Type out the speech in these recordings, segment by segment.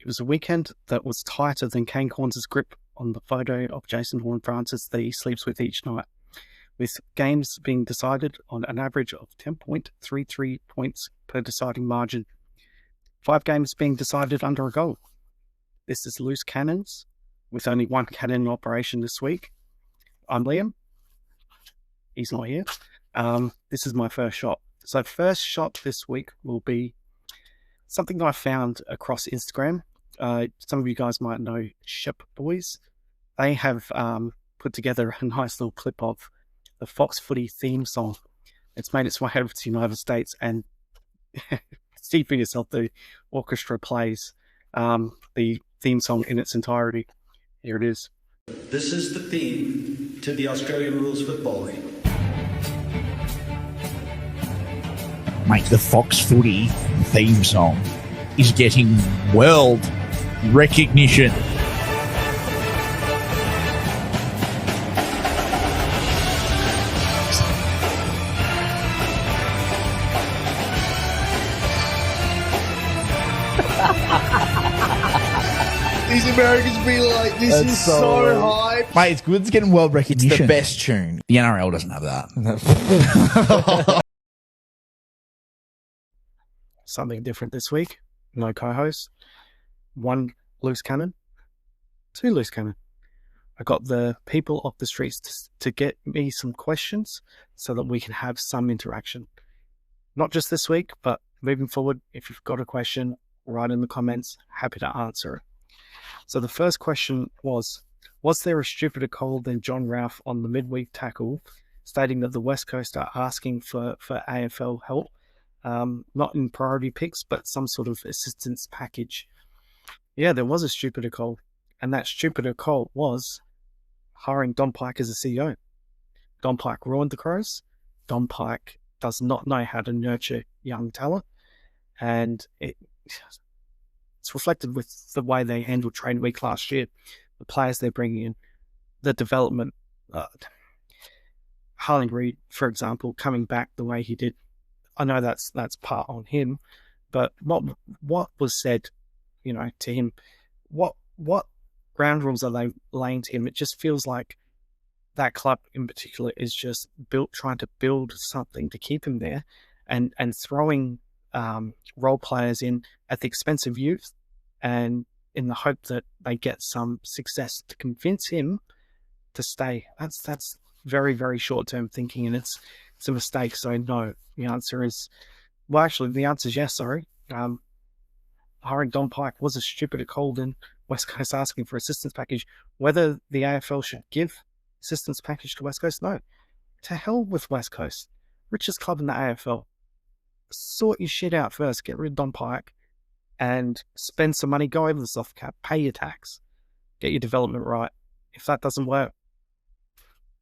It was a weekend that was tighter than Kane Corns' grip on the photo of Jason Horne-Francis that he sleeps with each night, with games being decided on an average of 10.33 points per deciding margin. 5 games being decided under a goal. This is Loose Cannons, with only one cannon in operation this week. I'm Liam. He's not here. This is my first shot. So first shot this week will be something that I found across Instagram. Some of you guys might know Ship Boys. They have put together a nice little clip of the Fox Footy theme song. It's made its way over to the United States, and see for yourself, the orchestra plays the theme song in its entirety. Here it is. This is the theme to the Australian Rules Football League. Mate, the Fox Footy theme song is getting world recognition. These Americans be like, this is so hype. Mate, it's good. It's getting world recognition. It's the best tune. The NRL doesn't have that. Something different this week. No co-host. 1 loose cannon. 2 loose cannon. I got the people off the streets to get me some questions so that we can have some interaction. Not just this week, but moving forward, if you've got a question, write in the comments. Happy to answer it. So the first question was there a stupider call than John Ralph on the midweek tackle, stating that the West Coast are asking for AFL help, not in priority picks, but some sort of assistance package? Yeah, there was a stupider call, and that stupider call was hiring Don Pike as a CEO. Don Pike ruined the Crows. Don Pike does not know how to nurture young talent, and it's reflected with the way they handled trade week last year, the players they're bringing in, the development. Harlan Reid, for example, coming back the way he did. I know that's part on him, but what was said, to him, what ground rules are they laying to him? It just feels like that club in particular is just trying to build something to keep him there, and throwing role players in at the expense of youth, and in the hope that they get some success to convince him to stay. That's very, very short-term thinking, and it's a mistake. So no, the answer is, well, actually, the answer is yes, sorry. Hiring Don Pike was a stupider call than West Coast asking for assistance package. Whether the AFL should give assistance package to West Coast, no. To hell with West Coast. Richest club in the AFL. Sort your shit out first. Get rid of Don Pike and spend some money. Go over the soft cap. Pay your tax. Get your development right. If that doesn't work,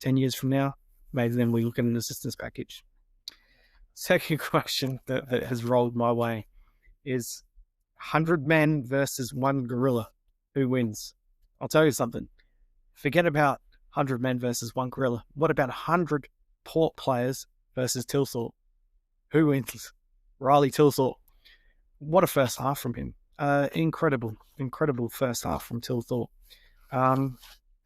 10 years from now, maybe then we look at an assistance package. Second question that has rolled my way is 100 men versus 1 gorilla. Who wins? I'll tell you something. Forget about 100 men versus 1 gorilla. What about 100 Port players versus Thilthorpe? Who wins? Riley Thilthorpe. What a first half from him. Incredible first half from Thilthorpe.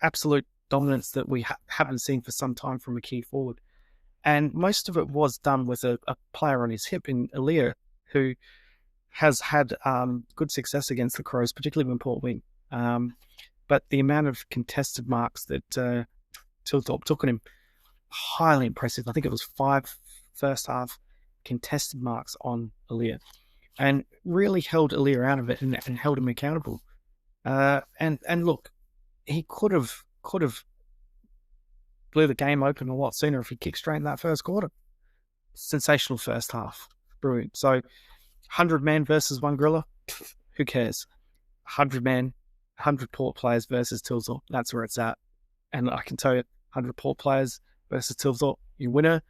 Absolute dominance that we haven't seen for some time from a key forward. And most of it was done with a player on his hip in Aaliyah, who has had good success against the Crows, particularly when Port win. But the amount of contested marks that Thilthorpe took on him, highly impressive. I think it was 5 first half contested marks on Aaliyah, and really held Aaliyah out of it and held him accountable. And look, he could have blew the game open a lot sooner if he kicked straight in that first quarter. Sensational first half. Brilliant. So 100 men versus 1 gorilla, who cares? 100 men, 100 Port players versus Thilthorpe. That's where it's at. And I can tell you, 100 Port players versus Thilthorpe, you winner,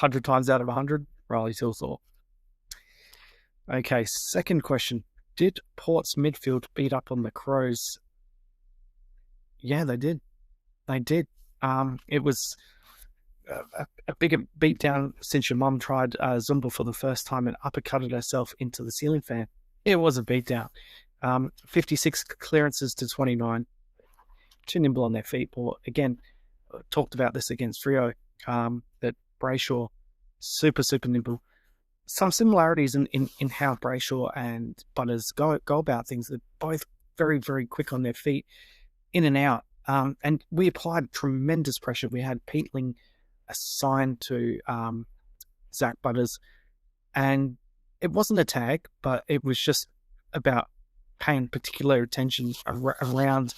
100 times out of 100, Riley Thilthorpe. Okay, second question. Did Port's midfield beat up on the Crows? Yeah, they did. It was a bigger beatdown since your mum tried Zumba for the first time and uppercutted herself into the ceiling fan. It was a beatdown. 56 clearances to 29. Too nimble on their feet. Or again, talked about this against Rio, that Brayshaw, super nimble. Some similarities in how Brayshaw and Butters go about things. They're both very quick on their feet, in and out. And we applied tremendous pressure. We had Peatling assigned to Zach Butters, and it wasn't a tag, but it was just about paying particular attention around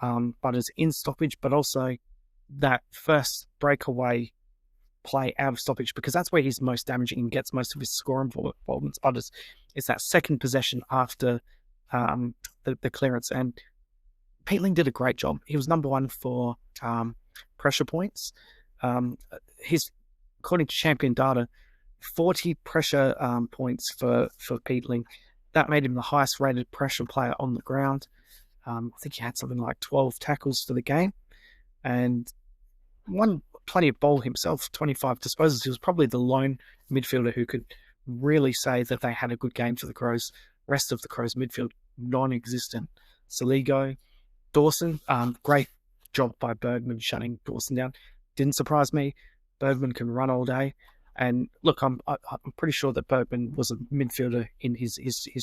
Butters in stoppage, but also that first breakaway play out of stoppage, because that's where he's most damaging and gets most of his score involvement. Butters is that second possession after the clearance, and Peatling did a great job. He was number one for pressure points. His, according to Champion Data, 40 pressure points for Peatling. That made him the highest rated pressure player on the ground. I think he had something like 12 tackles for the game, and won plenty of ball himself, 25 disposals. He was probably the lone midfielder who could really say that they had a good game for the Crows. Rest of the Crows midfield, non-existent. Saligo, Dawson, great job by Bergman shutting Dawson down. Didn't surprise me. Bergman can run all day. And look, I'm pretty sure that Bergman was a midfielder in his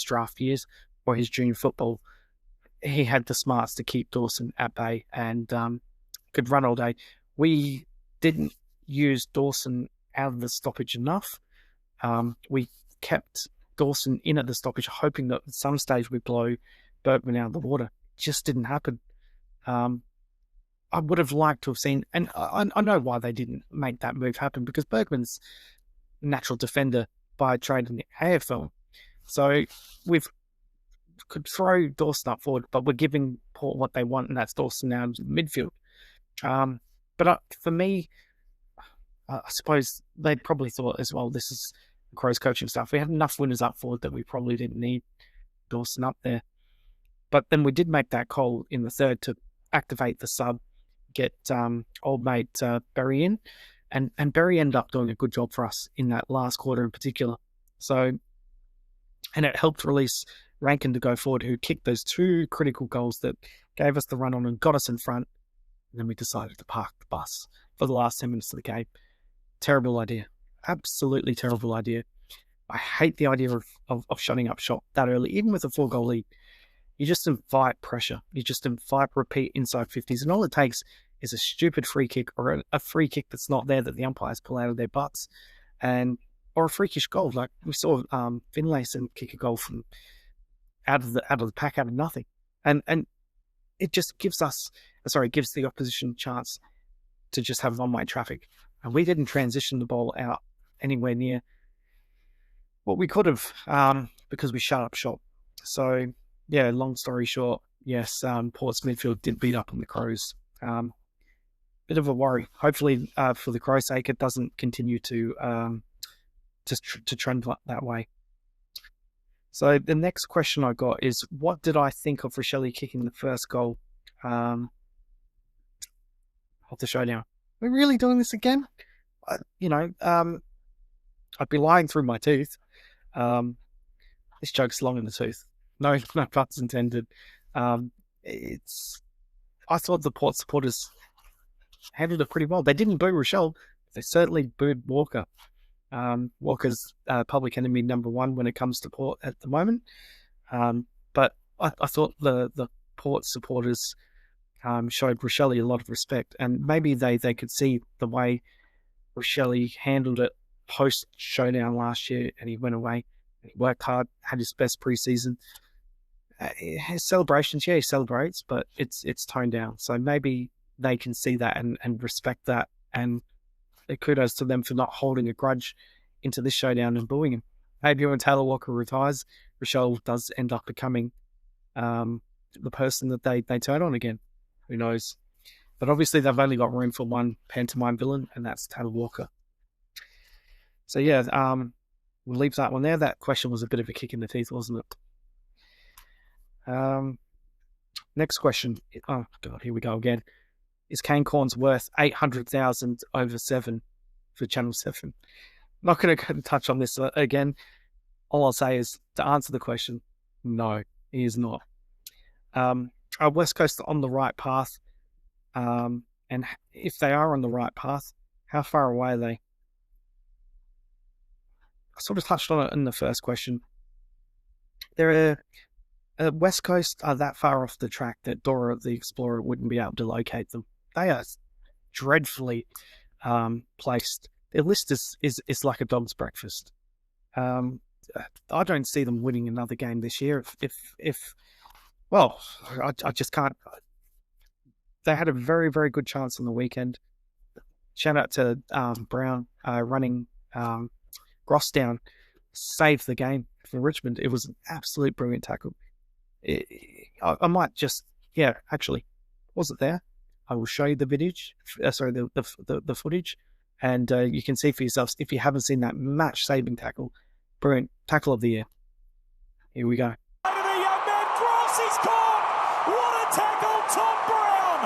draft years or his junior football. He had the smarts to keep Dawson at bay and could run all day. We didn't use Dawson out of the stoppage enough. We kept Dawson in at the stoppage, hoping that at some stage we'd blow Bergman out of the water. It just didn't happen. I would have liked to have seen, and I know why they didn't make that move happen, because Bergman's a natural defender by trade in the AFL. So we've could throw Dawson up forward, but we're giving Port what they want, and that's Dawson now in midfield. But for me, I suppose they probably thought as well, this is Crows coaching staff. We had enough winners up forward that we probably didn't need Dawson up there. But then we did make that call in the third to activate the sub, get old mate Berry in, and Berry ended up doing a good job for us in that last quarter in particular. So, and it helped release Rankin to go forward, who kicked those two critical goals that gave us the run on and got us in front. And then we decided to park the bus for the last 10 minutes of the game. Terrible idea. Absolutely terrible idea. I hate the idea of shutting up shop that early, even with a 4-goal lead. You just invite pressure. You just invite repeat inside 50s. And all it takes is a stupid free kick or a free kick that's not there that the umpires pull out of their butts, or a freakish goal. Like we saw Finlayson kick a goal from out of the pack, out of nothing. And it just gives the opposition a chance to just have one-way traffic. And we didn't transition the ball out anywhere near what we could have, because we shut up shop. So, yeah, long story short, yes, Port's midfield did beat up on the Crows. Bit of a worry. Hopefully, for the Crows' sake, it doesn't continue to trend that way. So the next question I got is, what did I think of Rochelle kicking the first goal of the Showdown? We're really doing this again? I'd be lying through my teeth. This joke's long in the tooth. No puns intended. I thought the Port supporters handled it pretty well. They didn't boo Rochelle. They certainly booed Walker. Walker's public enemy number one when it comes to Port at the moment. But I thought the Port supporters showed Rochelle a lot of respect, and maybe they could see the way Rochelle handled it post Showdown last year, and he went away. He worked hard, had his best preseason. His celebrations, yeah, he celebrates, but it's toned down. So maybe they can see that and respect that, and kudos to them for not holding a grudge into this Showdown and booing him. Maybe when Taylor Walker retires, Rochelle does end up becoming the person that they turn on again. Who knows? But obviously they've only got room for one pantomime villain, and that's Taylor Walker. So yeah, we'll leave that one there. That question was a bit of a kick in the teeth, wasn't it? Next question. Oh God, here we go again. Is Kane Corns worth 800,000 over 7 for Channel 7? Not going to touch on this again. All I'll say is, to answer the question, no. He is not. Are West Coast on the right path? And if they are on the right path, how far away are they? I sort of touched on it in the first question. They're West Coast are that far off the track that Dora the Explorer wouldn't be able to locate them. They are dreadfully placed. Their list is like a dog's breakfast. I don't see them winning another game this year. If well, I just can't. They had a very, very good chance on the weekend. Shout out to Brown running Gross down, saved the game for Richmond. It was an absolute brilliant tackle. I might just, actually, was it there? I will show you the footage. The footage, and you can see for yourselves if you haven't seen that match-saving tackle. Brilliant tackle of the year. Here we go. The young man Gross is caught. What a tackle, Tom Brown!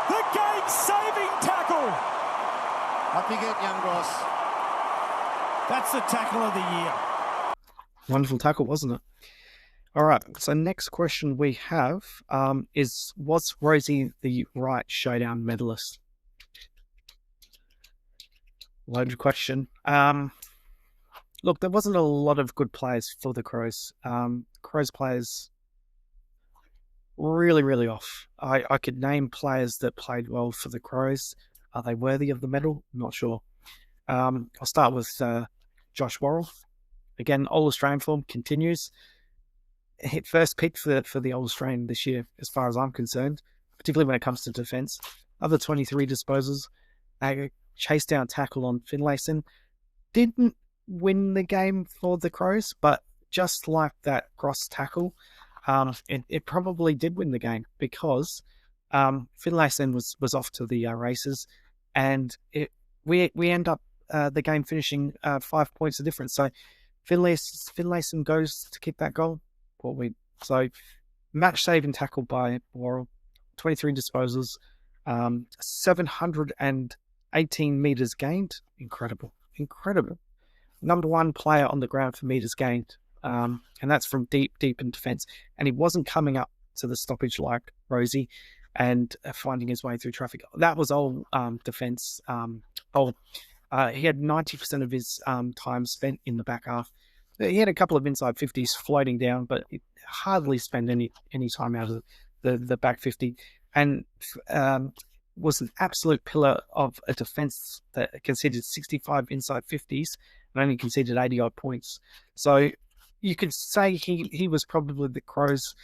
The game-saving tackle. Up you get, young Gross. That's the tackle of the year. Wonderful tackle, wasn't it? All right. So next question we have is: was Rosie the right Showdown medalist? Loaded question. Look, there wasn't a lot of good players for the Crows. Crows players really, really off. I could name players that played well for the Crows. Are they worthy of the medal? Not sure. I'll start with Josh Worrell. Again, All Australian form continues. Hit first pick for the All Australian this year, as far as I'm concerned, particularly when it comes to defence. Other 23 disposals. Chase down tackle on Finlayson. Didn't win the game for the Crows, but just like that cross tackle, it probably did win the game because Finlayson was off to the races, and we end up the game finishing 5 points of difference. So Finlayson goes to kick that goal. So match saving tackle by Worrell, 23 disposals, 718 meters gained. Incredible. Number one player on the ground for meters gained, and that's from deep in defence. And he wasn't coming up to the stoppage like Rosie and finding his way through traffic. That was all defence. He had 90% of his time spent in the back half. He had a couple of inside 50s floating down, but he hardly spent any time out of the back 50. And was an absolute pillar of a defence that conceded 65 inside 50s and only conceded 80-odd points. So you could say he was probably the Crows'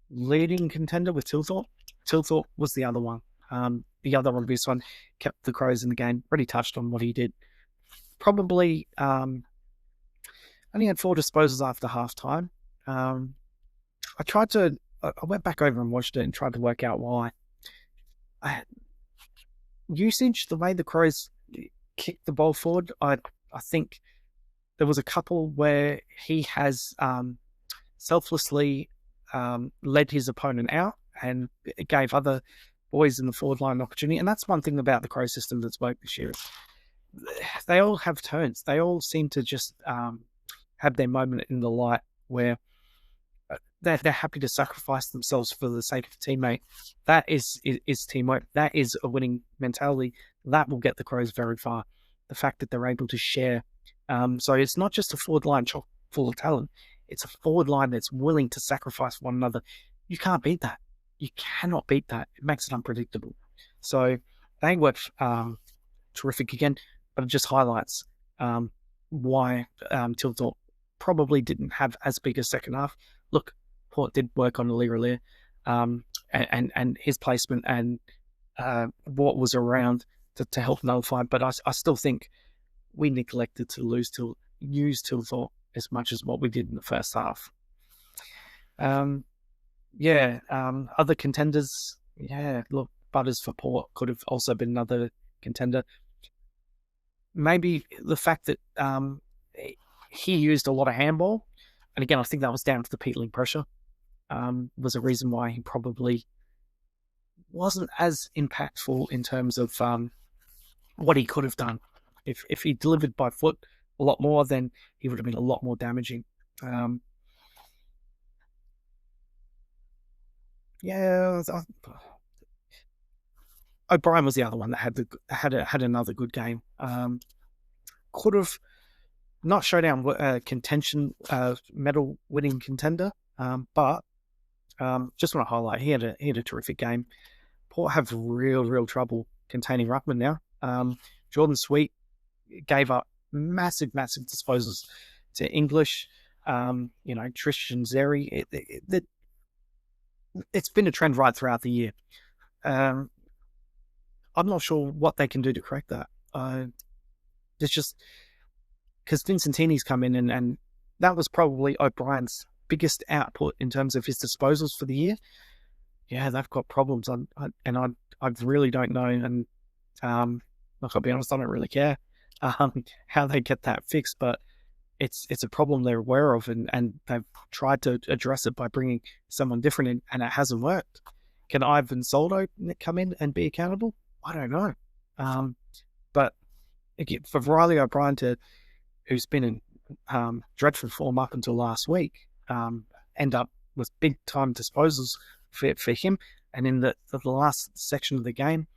leading contender with Thilthorpe. Thilthorpe was the other one. The other obvious one kept the Crows in the game. Already touched on what he did. Probably only had 4 disposals after half-time. I went back over and watched it and tried to work out why. Usage, the way the Crows kicked the ball forward, I think there was a couple where he has selflessly led his opponent out and it gave other boys in the forward line an opportunity. And that's one thing about the Crow system that's worked this year. They all have turns. They all seem to just have their moment in the light where they're happy to sacrifice themselves for the sake of a teammate. That is teamwork. That is a winning mentality. That will get the Crows very far. The fact that they're able to share. So it's not just a forward line chock full of talent. It's a forward line that's willing to sacrifice one another. You can't beat that. You cannot beat that. It makes it unpredictable. So they were terrific again, but it just highlights why Thilthorpe probably didn't have as big a second half. Look, Port did work on Lear and his placement and what was around to help nullify. But I still think we neglected to use Thilthorpe as much as what we did in the first half. Other contenders, look, Butters for Port could have also been another contender. Maybe the fact that he used a lot of handball, and again, I think that was down to the peatling pressure, was a reason why he probably wasn't as impactful in terms of what he could have done. If he delivered by foot a lot more, then he would have been a lot more damaging. yeah, O'Brien was the other one that had another good game. Could have not Showdown contention medal winning contender, but just want to highlight he had a terrific game. Port have real trouble containing ruckman now. Jordan Sweet gave up massive disposals to English. Tristan Zeri. It's been a trend right throughout the year. I'm not sure what they can do to correct that. It's just because Vincentini's come in and that was probably O'Brien's biggest output in terms of his disposals for the year. Yeah, they've got problems, I really don't know. And I'll be honest, I don't really care how they get that fixed, but it's a problem they're aware of, and they've tried to address it by bringing someone different in, and it hasn't worked. Can Ivan Soldo come in and be accountable? I don't know. But again, for Riley O'Brien who's been in dreadful form up until last week, end up with big time disposals for him, and in the last section of the game,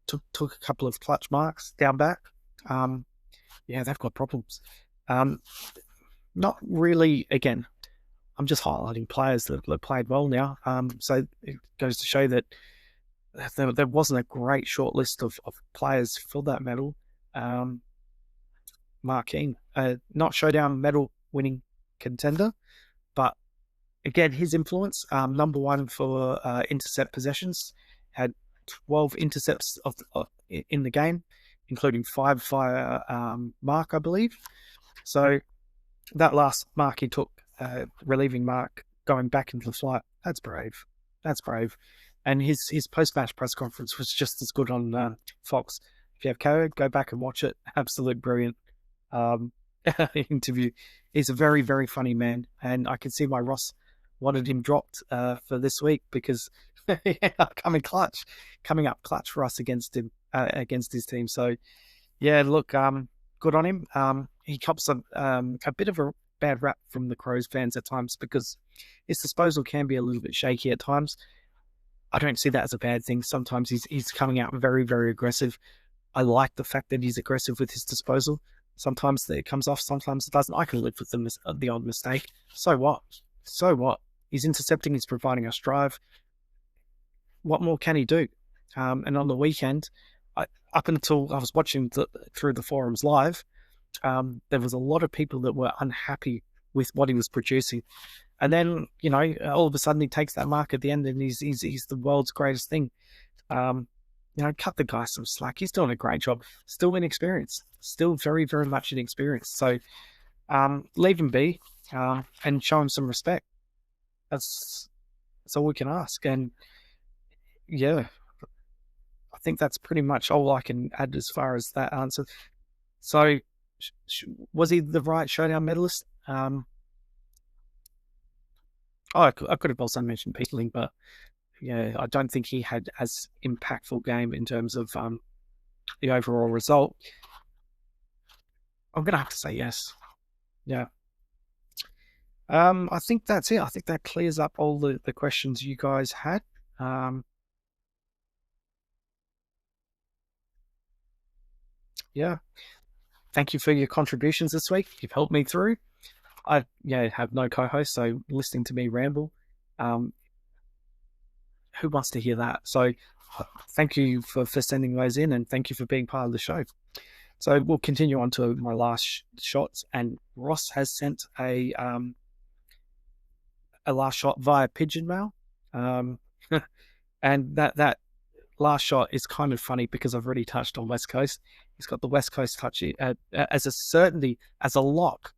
took a couple of clutch marks down back. Yeah, they've got problems. Not really. Again, I'm just highlighting players that played well now. So it goes to show that there wasn't a great short list of players for that medal. Marking, not Showdown medal winning contender, but again, his influence, number one for intercept possessions, had 12 intercepts in the game, including 5 via mark, I believe. So that last mark he took, relieving mark, going back into the flight, that's brave. And his post-match press conference was just as good on Fox. If you have COVID, go back and watch it. Absolute brilliant interview. He's a very, very funny man, and I can see why Ross wanted him dropped for this week, because coming up clutch for us against him, against his team. So yeah, look, good on him. He cops a bit of a bad rap from the Crows fans at times because his disposal can be a little bit shaky at times. I don't see that as a bad thing. Sometimes he's coming out very, very aggressive. I like the fact that he's aggressive with his disposal. Sometimes it comes off, sometimes it doesn't. I can live with the odd mistake. So what? He's intercepting, he's providing us drive. What more can he do? And on the weekend, up until I was watching through the forums live, there was a lot of people that were unhappy with what he was producing. And then, all of a sudden he takes that mark at the end and he's the world's greatest thing. Cut the guy some slack. He's doing a great job. Still inexperienced. Still very, very much inexperienced. So leave him be and show him some respect. That's all we can ask. And yeah, I think that's pretty much all I can add as far as that answer. So was he the right Showdown medalist? I could have also mentioned Peterling, but yeah, I don't think he had as impactful game in terms of the overall result. I'm going to have to say yes. Yeah. I think that's it. I think that clears up all the questions you guys had. Yeah. Thank you for your contributions this week. You've helped me through. I have no co-host, so listening to me ramble, who wants to hear that? So thank you for sending those in, and thank you for being part of the show. So we'll continue on to my last shots, and Ross has sent a last shot via pigeon mail, and that last shot is kind of funny because I've already touched on West Coast. He's got the West Coast touch as a certainty, as a lock.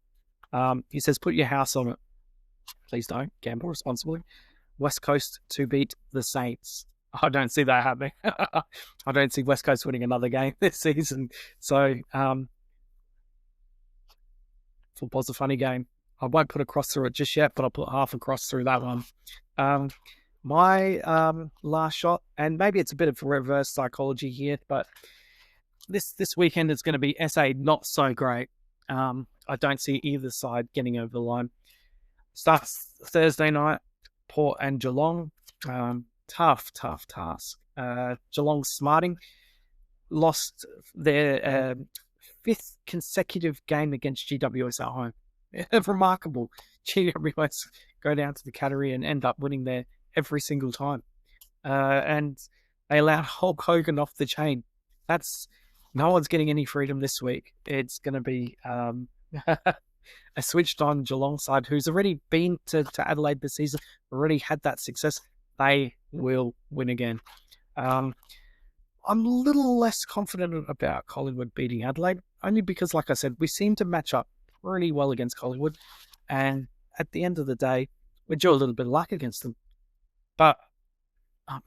He says, put your house on it. Please don't. Gamble responsibly. West Coast to beat the Saints. I don't see that happening. I don't see West Coast winning another game this season. So football's a funny game. I won't put a cross through it just yet, but I'll put half a cross through that one. My last shot, and maybe it's a bit of reverse psychology here, but this weekend is going to be SA not so great. I don't see either side getting over the line. Starts Thursday night, Port and Geelong. Tough task. Geelong Smarting lost their 5th consecutive game against GWS at home. Remarkable. GWS go down to the Cattery and end up winning there every single time. And they allowed Hulk Hogan off the chain. No one's getting any freedom this week. It's going to be a switched on Geelong side who's already been to Adelaide this season, already had that success. They will win again. I'm a little less confident about Collingwood beating Adelaide, only because, like I said, we seem to match up pretty well against Collingwood. And at the end of the day, we do a little bit of luck against them. But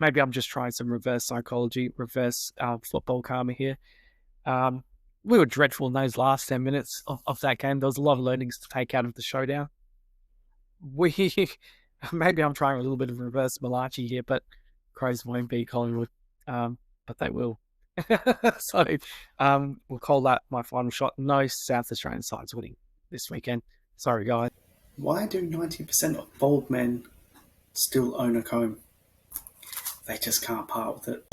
maybe I'm just trying some reverse psychology, reverse football karma here. We were dreadful in those last 10 minutes of that game. There was a lot of learnings to take out of the showdown. Maybe I'm trying a little bit of reverse Malachi here, but Crows won't beat Collingwood, but they will. So we'll call that my final shot. No South Australian sides winning this weekend. Sorry, guys. Why do 90% of bald men still own a comb? They just can't part with it.